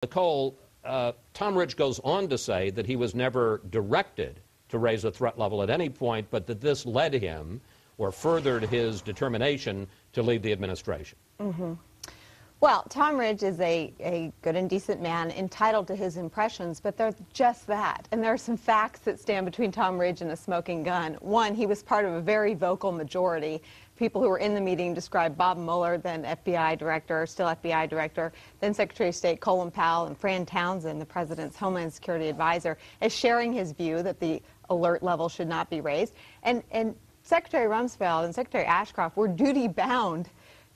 Nicolle, Tom Ridge goes on to say that he was never directed to raise the threat level at any point, but that this led him or furthered his determination to leave the administration. Mm-hmm. Well, Tom Ridge is a good and decent man, entitled to his impressions, but they're just that. And there are some facts that stand between Tom Ridge and a smoking gun. One, he was part of a very vocal majority. People who were in the meeting described Bob Mueller, then FBI director, still FBI director, then Secretary of State Colin Powell, and Fran Townsend, the president's Homeland Security advisor, as sharing his view that the alert level should not be raised. And Secretary Rumsfeld and Secretary Ashcroft were duty-bound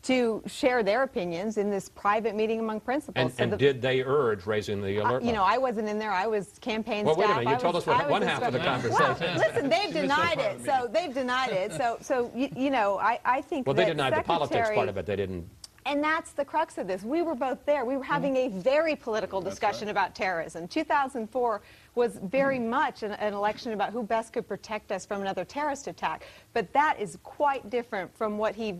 to share their opinions in this private meeting among principals. And did they urge raising the alert level? You know, I wasn't in there. I was campaign staff. Well, wait a minute. You told us one half of the conversation. Well, listen, they've denied it. So they've denied it. So you know, I think well, they denied the politics part of it. They didn't. And that's the crux of this. We were both there. We were having a very political discussion about terrorism. 2004 was very much an election about who best could protect us from another terrorist attack. But that is quite different from what he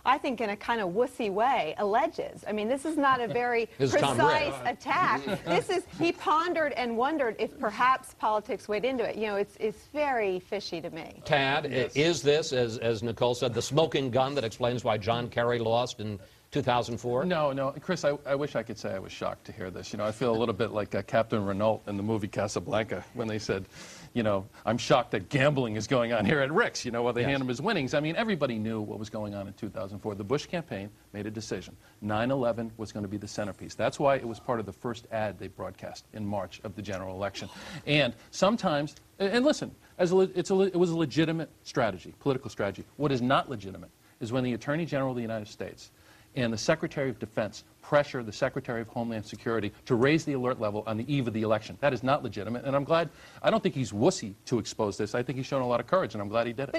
I think in a kind of wussy way, alleges. I mean, this is not a very precise attack. This is, he pondered and wondered if perhaps politics weighed into it. You know, it's very fishy to me. Tad, is this, as Nicolle said, the smoking gun that explains why John Kerry lost in 2004? No, Chris, I wish I could say I was shocked to hear this. You know, I feel a little bit like Captain Renault in the movie Casablanca when they said, you know, I'm shocked that gambling is going on here at Rick's, you know, while they hand him his winnings. I mean, everybody knew what was going on in 2004. The Bush campaign made a decision. 9/11 was going to be the centerpiece. That's why it was part of the first ad they broadcast in March of the general election. And sometimes, and listen, it was a legitimate strategy, political strategy. What is not legitimate is when the Attorney General of the United States and the Secretary of Defense pressure the Secretary of Homeland Security to raise the alert level on the eve of the election. That is not legitimate, and I'm glad, I don't think he's wussy to expose this. I think he's shown a lot of courage, and I'm glad he did it.